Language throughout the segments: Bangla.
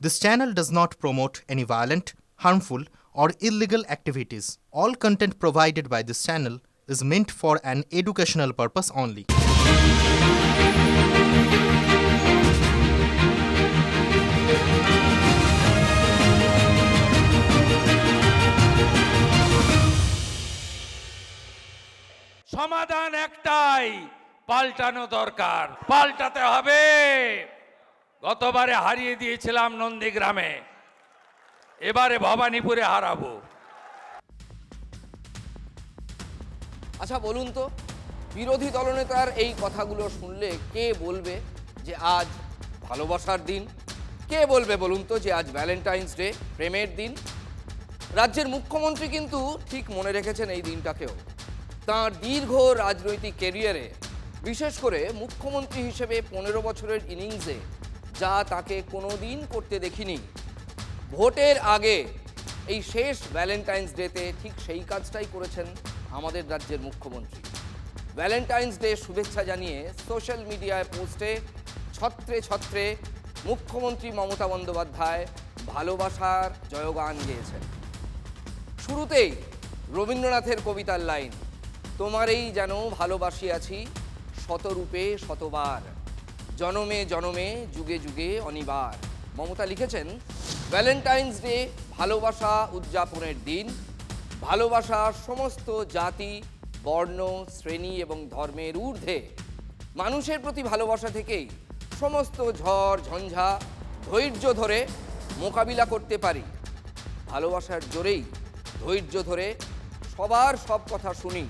This channel does not promote any violent, harmful, or illegal activities. All content provided by this channel is meant for an educational purpose only. সমাধান একটাই, পাল্টানো দরকার, পাল্টাতে হবে। গতবারে হারিয়ে দিয়েছিলাম নন্দীগ্রামে, এবারে ভবানীপুরে হারাবো। আচ্ছা বলুন তো, বিরোধী দলনেতার এই কথাগুলো শুনলে কে বলবে যে আজ ভালোবাসার দিন? কে বলবে বলুন তো যে আজ ভ্যালেন্টাইন্স ডে, প্রেমের দিন? রাজ্যের মুখ্যমন্ত্রী কিন্তু ঠিক মনে রেখেছেন এই দিনটাকেও। তাঁর দীর্ঘ রাজনৈতিক ক্যারিয়ারে, বিশেষ করে মুখ্যমন্ত্রী হিসেবে 15 বছরের ইনিংসে যা তাকে কোনোদিন করতে দেখিনি, ভোটের আগে এই শেষ ভ্যালেন্টাইন্স ডেতে ঠিক সেই কাজটাই করেছেন আমাদের রাজ্যের মুখ্যমন্ত্রী। ভ্যালেন্টাইন্স ডে শুভেচ্ছা জানিয়ে সোশ্যাল মিডিয়ায় পোস্টে ছত্রে ছত্রে মুখ্যমন্ত্রী মমতা বন্দ্যোপাধ্যায় ভালোবাসার জয়গান গেয়েছেন। শুরুতেই রবীন্দ্রনাথের কবিতার লাইন, তোমারেই যেন ভালোবাসিয়াছি শতরূপে শতবার, জনমে জনমে যুগে যুগে অনিবার। মমতা লিখেছেন, ভ্যালেন্টাইন্স ডে ভালোবাসা উদযাপনের দিন। ভালোবাসা সমস্ত জাতি, বর্ণ, শ্রেণী এবং ধর্মের ঊর্ধ্বে। মানুষের প্রতি ভালোবাসা থেকেই সমস্ত ঝড় ঝঞ্ঝা ধৈর্য ধরে মোকাবিলা করতে পারি। ভালোবাসার জোরেই ধৈর্য ধরে সবার সব কথা শুনি,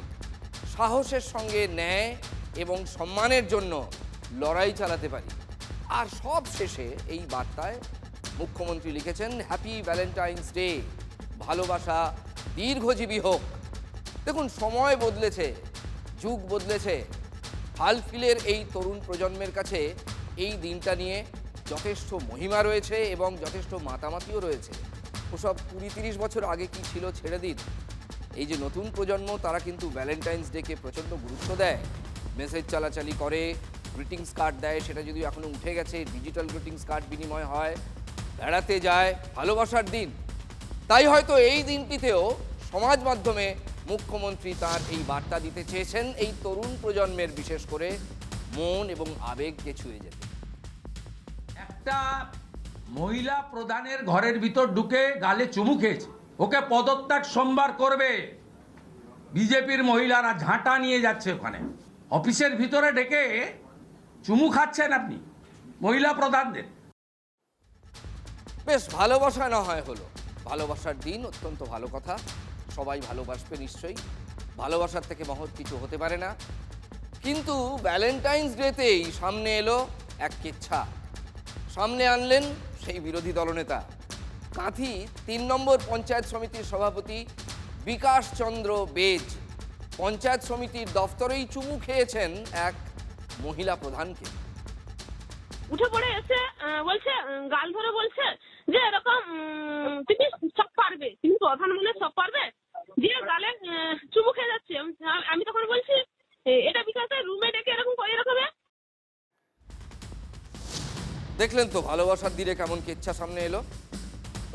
সাহসের সঙ্গে ন্যায় এবং সম্মানের জন্য লড়াই চালাতে পারি। আর সব শেষে এই বার্তায় মুখ্যমন্ত্রী লিখেছেন, হ্যাপি ভ্যালেন্টাইন্স ডে, ভালোবাসা দীর্ঘজীবী হোক। দেখুন, সময় বদলেছে, যুগ বদলেছে। হালফিলের এই তরুণ প্রজন্মের কাছে এই দিনটা নিয়ে যথেষ্ট মহিমা রয়েছে এবং যথেষ্ট মাতামাতিও রয়েছে। ওসব 20-30 বছর আগে কি ছিল ছেড়ে দিন। এই যে নতুন প্রজন্ম, তারা কিন্তু ভ্যালেন্টাইন্স ডেকে প্রচণ্ড গুরুত্ব দেয়, মেসেজ চালাচালি করে, গ্রিটিংস কার্ড দেয়। সেটা যদিও এখনও উঠে গেছে, ডিজিটাল গ্রিটিংস কার্ড বিনিময় হয়, বেড়াতে যায়, ভালোবাসার দিন। তাই হয়তো এই দিনটিতেও সমাজ মাধ্যমে মুখ্যমন্ত্রী তার এই বার্তা দিতে চেয়েছেন এই তরুণ প্রজন্মের, বিশেষ করে মন এবং আবেগকে ছুঁয়ে যেতে। একটা মহিলা প্রধানের ঘরের ভিতর ঢুকে গালে চুমু খেয়েছে, ওকে পদত্যাগ সোমবার করবে। বিজেপির মহিলারা ঝাঁটা নিয়ে যাচ্ছে ওখানে, অফিসের ভিতরে ডেকে চুমু খাচ্ছেন আপনি মহিলা প্রধানদের। বেশ, ভালোবাসা না হয় হলো, ভালোবাসার দিন, অত্যন্ত ভালো কথা। সবাই ভালোবাসবে নিশ্চয়ই, ভালোবাসার থেকে মহৎ কিছু হতে পারে না। কিন্তু ভ্যালেন্টাইন্স ডেতেই সামনে এলো এক কেচ্ছা। সামনে আনলেন সেই বিরোধী দলনেতা, কাঁথি 3 নম্বর পঞ্চায়েত সমিতির সভাপতি বিকাশ চন্দ্র বেজ। পঞ্চায়েত সমিতির দফতরেই চুমু খেয়েছেন এক মহিলা প্রধানকে। উঠে পড়ে এসে বলছে, গাল ধরে বলছে যে এরকম তুমি সব পারবে, তুমি প্রধান বলে সব পারবে, দিয়ে গালে চুমু খেয়ে যাচ্ছে। আমি তখন বলছি, এটা বিকাশের রুমে ডেকে এরকম করে রাখবে। দেখলেন তো ভালোবাসার দিনে কেমন কেচ্ছা সামনে এলো।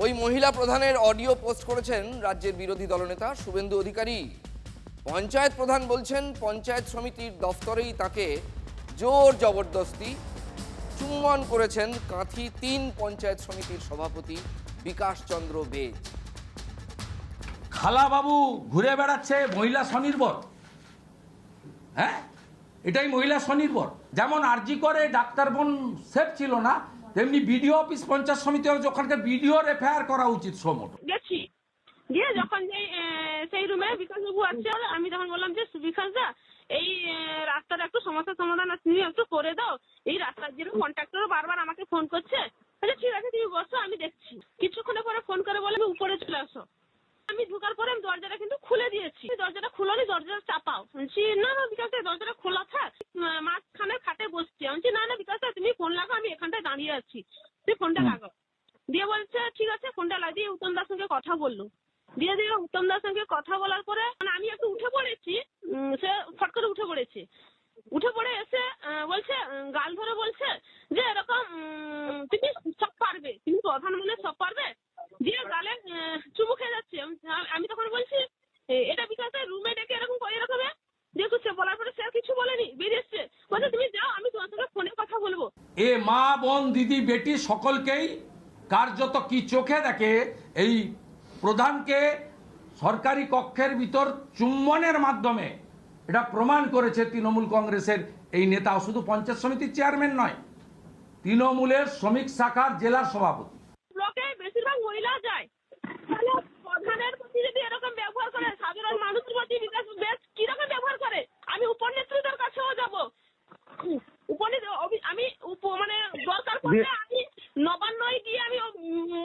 ওই মহিলা প্রধানের অডিও পোস্ট করেছেন রাজ্যের বিরোধী দলনেতা শুভেন্দু অধিকারী। পঞ্চায়েত প্রধান বলছেন পঞ্চায়েত সমিতির দফতরেই তাকে জোর জবরদস্তি চুম্বন করেছেন কাঁথি 3 পঞ্চায়েত সমিতির সভাপতি বিকাশ চন্দ্র বেজ। খালাবাবু ঘুরে বেড়াচ্ছে মহিলা স্বনির্ভর। হ্যাঁ, এটাই মহিলা স্বনির্ভর। যেমন আরজি করে ডাক্তার বোন সেফ ছিল না, তেমনি বিডিও অফিস পঞ্চায়েত সমিতি ওখানকার বিডিওর এফআইআর করা উচিত। সমট গেছি, গিয়ে যখন সেই রুমে বিকাশ বাবু আছে, আমি তখন বললাম যে বিকাশ দা, এই রাস্তার একটু সমস্যার সমাধান তুমি একটু করে দাও। এই রাস্তার যেরকম কন্ট্রাক্টর বারবার আমাকে ফোন করছে। আচ্ছা ঠিক আছে, তুমি বসো, আমি দেখছি। কিছুক্ষণের পরে ফোন করে বলে আমি উপরে চলে আসো। আমি ঢোকার পরে আমি দরজাটা কিন্তু খুলে দিয়েছি। দরজাটা খুলোনি, দরজাটা চাপাও। বলছি না না বিকাশ দা, দরজাটা খোলা থাক, মাঝখানে খাটে বসছি। আমি বলছি না না বিকাশ দা, তুমি ফোন লাগাও, আমি এখানটায় দাঁড়িয়ে আছি, তুমি ফোনটা লাগাও। দিয়ে বলছে ঠিক আছে, ফোনটা লাগিয়ে উত্তম দার সঙ্গে কথা বললো। দিয়ে উত্তম দার সঙ্গে কথা বলার পরে আমি একটু উঠে পড়েছি, সে ফট করে উঠে পড়েছে। উঠে পড়ে এসে বলছে, গাল ধরে বলছে যে এরকম তুমি সব পারবে, তুমি প্রধান মানে সব পারবে, দিয়ে গালে চুমু খেয়ে যাচ্ছে। আমি তখন বলছি এটা বিকাশে রুমে ডেকে এরকম করে এরকম যেহেতু সে বলার পরে সে আর কিছু বলেনি, বেরিয়ে এসছে, বলছে তুমি যাও আমি তোমার সঙ্গে ফোনে কথা বলবো। এ মা বোন দিদি বেটি সকলকেই কার্যত কি চোখে দেখে এই প্রধানকে সরকারি কক্ষের ভিতর চুম্বনের মাধ্যমে এটা প্রমাণ করেছে তৃণমূল কংগ্রেসের এই নেতা। শুধু পঞ্চায়েত সমিতির চেয়ারম্যান নয়, তৃণমূলের শ্রমিক শাখার জেলার সভাপতি। ব্লকে বেশিরভাগ মহিলা যায়, তাহলে প্রধানের প্রতি যদি এরকম ব্যবহার করে, সাধারণ মানুষের প্রতি বিকাশ বেশ কিরকম ব্যবহার করে, আমি উপনেত্রীদের কাছেও যাব। আমি মানে দরকার পড়লে আমি নবান্নয় গিয়ে আমি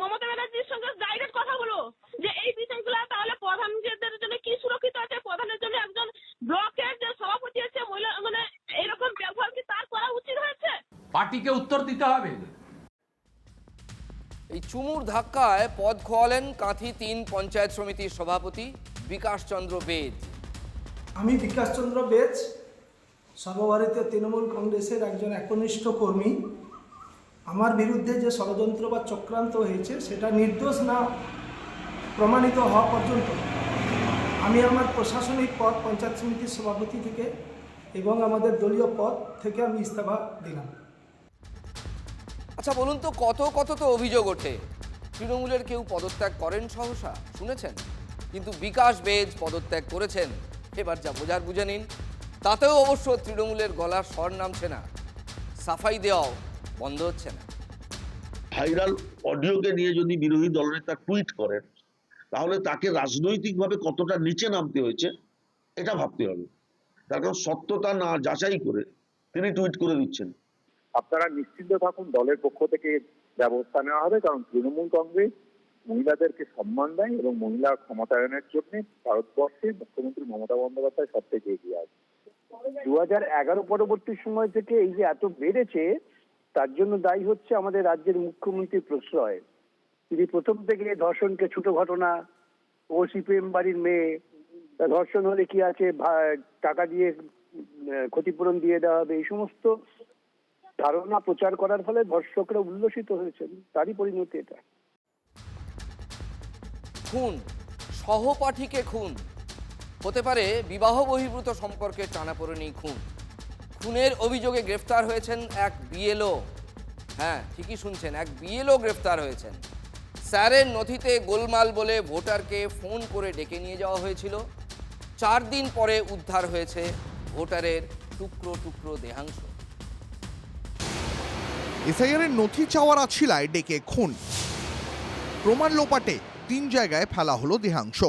মমতা ব্যানার্জির সঙ্গে ডাইরেক্ট কথা বলবো যে এই বিষয়গুলো তাহলে প্রধানদের জন্য কি সুরক্ষিত আছে, প্রধানের জন্য একজন ব্লকের যে সভাপতি আছে মহিলা মানে এরকম ব্যবহার কি তার করা উচিত হয়েছে? পার্টিকে উত্তর দিতে হবে। এই চুমুর ধাক্কায় পদ খোয়ালেন কাঁথি ৩ পঞ্চায়েত সমিতির সভাপতি বিকাশ চন্দ্র বেদ। আমি বিকাশ চন্দ্র বেদ, সর্বভারতীয় তৃণমূল কংগ্রেসের একজন একনিষ্ঠ কর্মী। আমার বিরুদ্ধে যে ষড়যন্ত্র বা চক্রান্ত হয়েছে সেটা নির্দোষ না প্রমাণিত হওয়া পর্যন্ত আমি আমার প্রশাসনিক পদ পঞ্চায়েত সমিতির সভাপতি থেকে এবং আমাদের দলীয় পদ থেকে আমি ইস্তফা দিলাম। আচ্ছা বলুন তো, কত কত তো অভিযোগ ওঠে, তৃণমূলের কেউ পদত্যাগ করেন সহসা, শুনেছেন? কিন্তু বিকাশ বেদ পদত্যাগ করেছেন। এবার যা বোঝার বুঝে নিন। তাতেও অবশ্য তৃণমূলের গলার স্বর নামছে না, সাফাই দেওয়াও বন্ধ হচ্ছে না। ভাইরাল অডিওকে নিয়ে যদি বিরোধী দলনেতা টুইট করেন, তাহলে তাকে রাজনৈতিকভাবে কতটা নিচে নামতে হয়েছে এটা ভাবতে হবে। তার কারণ সত্যতা না যাচাই করে তিনি টুইট করে দিচ্ছেন। আপনারা নিশ্চিন্ত থাকুন, দলের পক্ষ থেকে ব্যবস্থা নেওয়া হবে, কারণ তৃণমূল কংগ্রেস মহিলাদেরকে সম্মান দেয় এবং মহিলা ক্ষমতায়নের জন্য ভারতবর্ষে মুখ্যমন্ত্রী মমতা বন্দ্যোপাধ্যায় সব থেকে এগিয়ে আছে। 2011 পরবর্তী সময় থেকে এই যে এত বেড়েছে, তার জন্য দায়ী হচ্ছে আমাদের রাজ্যের মুখ্যমন্ত্রীর প্রশ্রয়। তিনি প্রথম থেকে ধর্ষণকে ছোট ঘটনা, ও সিপিএম বাড়ির মেয়ে, ধর্ষণ হলে কি আছে টাকা দিয়ে ক্ষতিপূরণ দিয়ে দেওয়া হবে, এই সমস্ত ধারণা প্রচার করার ফলে ধর্ষকরা উল্লসিত হয়েছেন। তারই পরিণতি এটা। খুন, সহপাঠীকে খুন হতে পারে, বিবাহ বহির্ভূত সম্পর্কে টানাপোড়েনেই খুন। খুনের অভিযোগে গ্রেফতার হয়েছেন এক বিএলও। হ্যাঁ, ঠিকই শুনছেন, এক বিএলও গ্রেফতার হয়েছেন। স্যারের নথিতে গোলমাল বলে ভোটারকে ফোন করে ডেকে নিয়ে যাওয়া হয়েছিল। 4 দিন পরে উদ্ধার হয়েছে ভোটারের টুকরো টুকরো দেহাংশ। এসআইআরের নথি চাওয়ার আছিলায় ডেকে খুন, প্রমাণ লোপাটে 3 জায়গায় ফেলা হলো দেহাংশ।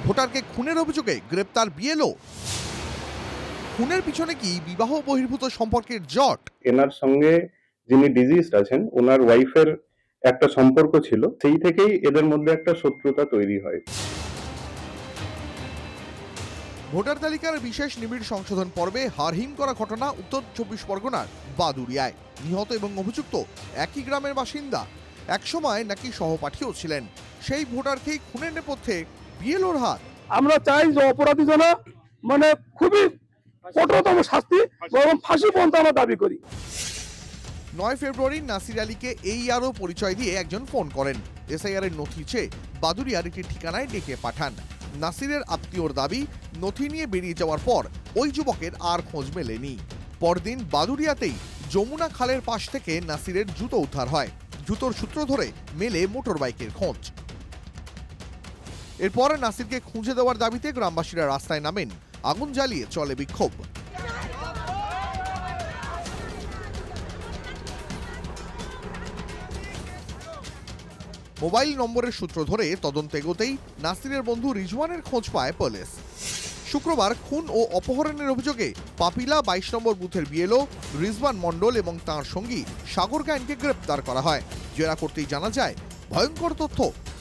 ভোটারকে খুনের অভিযোগে গ্রেপ্তার বিএলও। খুনের পিছনে কি বিবাহ বহির্ভূত সম্পর্কের জট? এনার সঙ্গে যিনি ডিজিজড আছেন ওনার ওয়াইফের একটা সম্পর্ক ছিল, সেই থেকেই এদের মধ্যে একটা শত্রুতা তৈরি হয়। ভোটার তালিকার বিশেষ নিবিড় সংশোধন পর্বে হারহিম করা ঘটনা উত্তর 24 পরগনার বাদুড়িয়ায়। নিহত এবং অভিযুক্ত একই গ্রামের বাসিন্দা, একসময় নাকি সহপাঠীও ছিলেন। সেই ভোটারকেই খুনের নেপথ্যে বিএলওর হাত। আমরা চাই যে অপরাধী যেন মানে খুবই কঠোরতম শাস্তি এবং ফাঁসি পর্যন্ত আমরা দাবি করি। 9 ফেব্রুয়ারি নাসির আলীকে এই আরও পরিচয় দিয়ে একজন ফোন করেন। এসআইআরের নথি চেয়ে বাদুড়িয়ার একটি ঠিকানায় ডেকে পাঠান। নাসিরের আত্মীয়র দাবি, নথি নিয়ে বেরিয়ে যাওয়ার পর ওই যুবকের আর খোঁজ মেলেনি। পরদিন বাদুড়িয়াতেই যমুনা খালের পাশ থেকে নাসিরের জুতো উদ্ধার হয়। জুতোর সূত্র ধরে মেলে মোটর বাইকের খোঁজ। এরপর নাসিরকে খুঁজে দেওয়ার দাবিতে গ্রামবাসীরা রাস্তায় নামেন, আগুন জ্বালিয়ে চলে বিক্ষোভ। মোবাইল নম্বরের সূত্র ধরে তদন্ত এগোতেই নাসিরের বন্ধু রিজওয়ানের খোঁজ পায় পুলিশ। শুক্রবার খুন ও অপহরণের অভিযোগে পাপিলা 22 নম্বর বুথের বিএলও রিজওয়ান মণ্ডল এবং তাঁর সঙ্গী সাগর গায়েনকে গ্রেপ্তার করা হয়। জেরা করতেই জানা যায়, ভয়ঙ্কর তথ্য,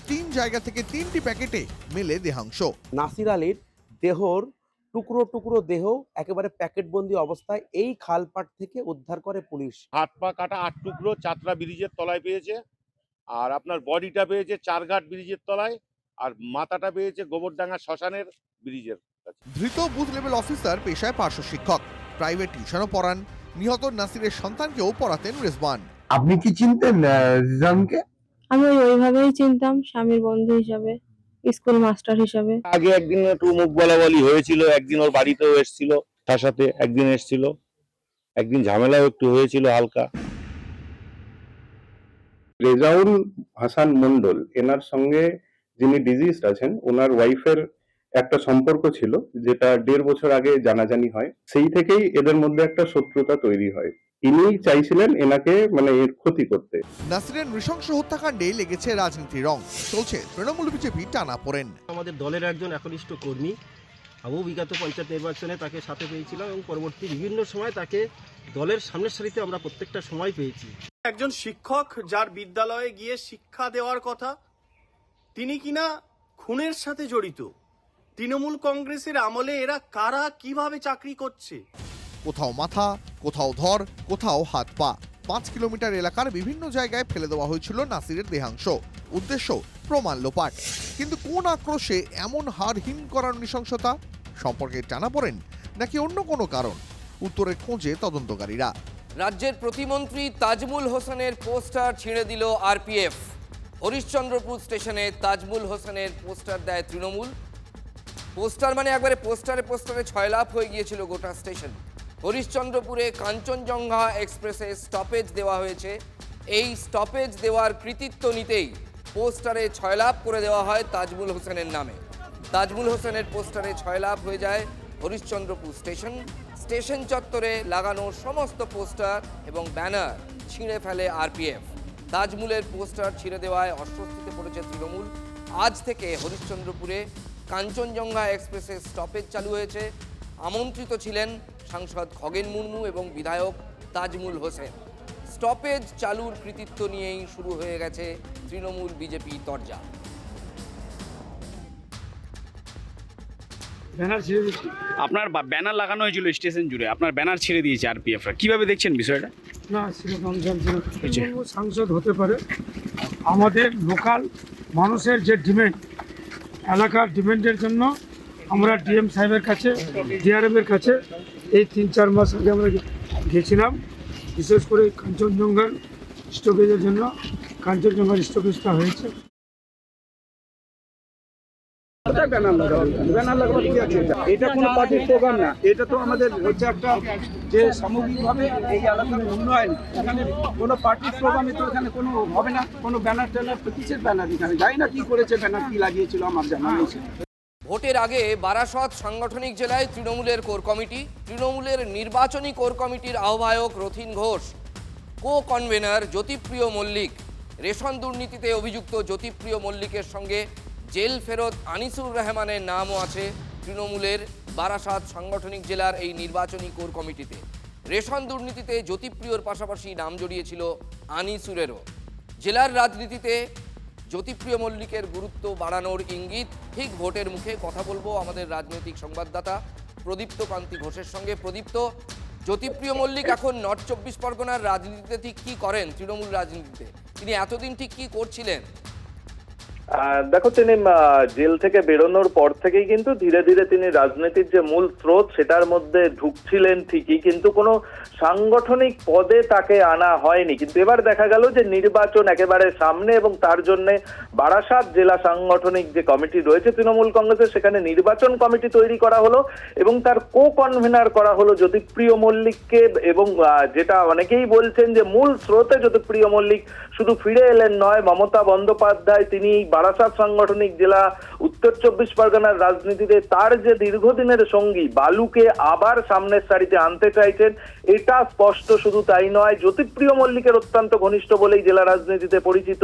3 জায়গা থেকে 3টি প্যাকেটে মেলে দেহাংশ। নাসির আলীর দেহর টুকরো টুকরো দেহ একেবারে প্যাকেটবন্দি অবস্থায় এই খালপাট থেকে উদ্ধার করে পুলিশ। হাত পা কাটা 8 টুকরো চাতরা ব্রিজের তলায় পেয়েছে, আর আপনার বডিটা পেয়েছে চারঘাট ব্রিজের তলায়, আর মাথাটা পেয়েছে গোবরডাঙ্গা শ্মশানের ব্রিজের কাছে। ধৃত বুথ লেভেল অফিসার পেশায় পার্শ্ব শিক্ষক, প্রাইভেট টিউশনও পড়ান। নিহত নাসিরের সন্তানকেও পড়াতেন রেজওয়ান। আপনি কি চিনতেন রিজওয়ানকে? আমি ওইভাবেই চিনতাম, স্বামীর বন্ধু হিসাবে, স্কুল মাস্টার হিসাবে। আগে একদিন একটু মুখ বলাবলি হয়েছিল, একদিন ওর বাড়িতেও এসেছিল, তার সাথে একদিন এসেছিল, একদিন ঝামেলাও একটু হয়েছিল হালকা। রেজাউল হাসান মন্ডল এনার সঙ্গে যিনি ডিজিজড আছেন ওনার ওয়াইফের একটা সম্পর্ক ছিল, যেটা 1.5 বছর আগে জানাজানি হয়। সেই থেকেই এদের মধ্যে একটা শত্রুতা তৈরি হয়। ইনি চাইছিলেন এনাকে মানে এর ক্ষতি করতে। নাসিরের নৃশংস হত্যাকাণ্ডে লেগেছে রাজনীতির রং, চলছে তৃণমূল বিজেপি টানাপোড়েন। আমাদের দলের একজন একনিষ্ঠ কর্মী, আমি বিগত পঞ্চায়েত নির্বাচনে তাকে সাথে পেয়েছিলাম এবং পরবর্তী বিভিন্ন সময় তাকে দলের সামনের সারিতে আমরা প্রত্যেকটা সময় পেয়েছি। একজন শিক্ষক যার বিদ্যালয়ে গিয়ে শিক্ষা দেওয়ার কথা, তিনি কিনা খুনের সাথে জড়িত। তৃণমূল কংগ্রেসের আমলে এরা কারা কিভাবে চাকরি করছে? কোথাও মাথা, কোথাও ধর, কোথাও হাত পা। 5 কিলোমিটার এলাকার বিভিন্ন জায়গায় ফেলে দেওয়া হয়েছিল নাসিরের দেহাংশ। উদ্দেশ্য প্রমাণ লোপাট। কিন্তু কোন আক্রোশে এমন হাড়হীন করার নৃশংসতা? সম্পর্কে টানাপোড়েন নাকি অন্য কোনো কারণ? উত্তরের খোঁজে তদন্তকারীরা। রাজ্যের প্রতিমন্ত্রী তাজমুল হোসেনের পোস্টার ছিঁড়ে দিল আরপিএফ। হরিশ্চন্দ্রপুর স্টেশনে তাজমুল হোসেনের পোস্টার দেয় তৃণমূল। পোস্টার মানে একবারে পোস্টারে ছয়লাভ হয়ে গিয়েছিল গোটা স্টেশন। হরিশ্চন্দ্রপুরে কাঞ্চনজঙ্ঘা এক্সপ্রেসে স্টপেজ দেওয়া হয়েছে। এই স্টপেজ দেওয়ার কৃতিত্ব নিতেই পোস্টারে ছয়লাভ করে দেওয়া হয় তাজমুল হোসেনের নামে। তাজমুল হোসেনের পোস্টারে ছয়লাভ হয়ে যায় হরিশ্চন্দ্রপুর স্টেশন চত্বরে লাগানো সমস্ত পোস্টার এবং ব্যানার ছিঁড়ে ফেলে আরপিএফ। তাজমুলের পোস্টার ছিঁড়ে দেওয়ায় অস্বস্তিতে পড়েছে তৃণমূল। আজ থেকে হরিশ্চন্দ্রপুরে কাঞ্চনজঙ্ঘা এক্সপ্রেসের স্টপেজ চালু হয়েছে। আমন্ত্রিত ছিলেন সাংসদ খগেন মুর্মু এবং বিধায়ক তাজমুল হোসেন। স্টপেজ চালুর কৃতিত্ব নিয়েই শুরু হয়ে গেছে তৃণমূল বিজেপি তরজা। আপনার ব্যানার লাগানো হয়েছিল স্টেশন জুড়ে, আপনার ব্যানার ছেড়ে দিয়েছে আরপিএফরা, কিভাবে দেখছেন বিষয়টা? না, সাংসদ হতে পারে, আমাদের লোকাল মানুষের যে ডিমান্ড, এলাকার ডিমান্ডের জন্য আমরা ডিএম সাহেবের কাছে, ডিআরএমের কাছে এই 3-4 মাস আগে আমরা গেছিলাম। বিশেষ করে কাঞ্চনজঙ্ঘার স্টপেজের জন্য কাঞ্চনজঙ্ঘার স্টপেজটা হয়েছে। এটা কোনো পার্টির প্রোগ্রাম না, এটা তো আমাদের হচ্ছে একটা যে সামগ্রিকভাবে এই এলাকার উন্নয়ন। এখানে কোনো পার্টির প্রোগ্রামে তো এখানে কোনো হবে না, কোনো ব্যানার ট্যানার, কিসের ব্যানার? এখানে যাই না কি করেছে, ব্যানার কি লাগিয়েছিল আমার জানা নেই। ভোটের আগে বারাসত সাংগঠনিক জেলায় তৃণমূলের কোর কমিটি, তৃণমূলের নির্বাচনী কোর কমিটির আহ্বায়ক Rathin Ghosh, co convener Jyotipriya Mallick. Ration দুর্নীতিতে অভিযুক্ত জ্যোতিপ্রিয় মল্লিকের সঙ্গে জেল ফেরত আনিসুর রহমানের নামও আছে তৃণমূলের বারাসত সাংগঠনিক জেলার এই নির্বাচনী কোর কমিটিতে। রেশন দুর্নীতিতে জ্যোতিপ্রিয়র পাশাপাশি নাম জড়িয়েছিল আনিসুরেরও। জেলার রাজনীতিতে জ্যোতিপ্রিয় মল্লিকের গুরুত্ব বাড়ানোর ইঙ্গিত। ঠিক ভোটের মুখে কথা বলবো আমাদের রাজনৈতিক সংবাদদাতা প্রদীপ্ত কান্তি ঘোষের সঙ্গে। প্রদীপ্ত, জ্যোতিপ্রিয় মল্লিক এখন নর্থ 24 পরগনার রাজনীতিতে ঠিক কী করেন? তৃণমূল রাজনীতিতে তিনি এতদিন ঠিক কী করছিলেন? দেখো, তিনি জেল থেকে বেরোনোর পর থেকেই কিন্তু ধীরে ধীরে তিনি রাজনীতির যে মূল স্রোত সেটার মধ্যে ঢুকছিলেন ঠিকই, কিন্তু কোনো সাংগঠনিক পদে তাকে আনা হয়নি। কিন্তু এবার দেখা গেল যে নির্বাচন একেবারে সামনে এবং তার জন্য বারাসাত জেলা সাংগঠনিক যে কমিটি রয়েছে তৃণমূল কংগ্রেসের, সেখানে নির্বাচন কমিটি তৈরি করা হলো এবং তার কো কনভেনার করা হলো জ্যোতিপ্রিয় মল্লিককে। এবং যেটা অনেকেই বলছেন যে মূল স্রোতে জ্যোতিপ্রিয় মল্লিক শুধু ফিরে এলেন নয়, মমতা বন্দ্যোপাধ্যায় তিনি বারাসাত সাংগঠনিক জেলা উত্তর 24 পরগনার রাজনীতিতে তার যে দীর্ঘদিনের সঙ্গী বালুকে আবার সামনের সারিতে আনতে চাইছেন, এটা স্পষ্ট। শুধু তাই নয়, জ্যোতিপ্রিয় মল্লিকের অত্যন্ত ঘনিষ্ঠ বলেই জেলা রাজনীতিতে পরিচিত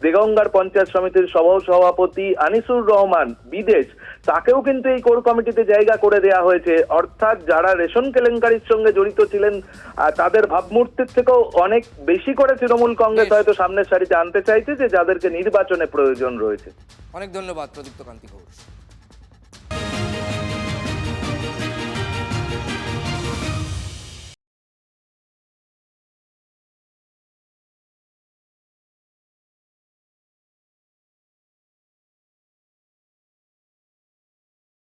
দেগঙ্গার পঞ্চায়েত সমিতির সভাপতি আনিসুর রহমান বিদেশ, তাকেও কিন্তু এই কোর কমিটিতে জায়গা করে দেওয়া হয়েছে। অর্থাৎ যারা রেশন কেলেঙ্কারির সঙ্গে জড়িত ছিলেন তাদের ভাবমূর্তির থেকেও অনেক বেশি করে তৃণমূল কংগ্রেস হয়তো সামনের সারিতে আনতে চাইছে, যে যাদেরকে নির্বাচনে প্রয়োজন রয়েছে। অনেক ধন্যবাদ প্রদীপ্ত কান্তি ঘোষ।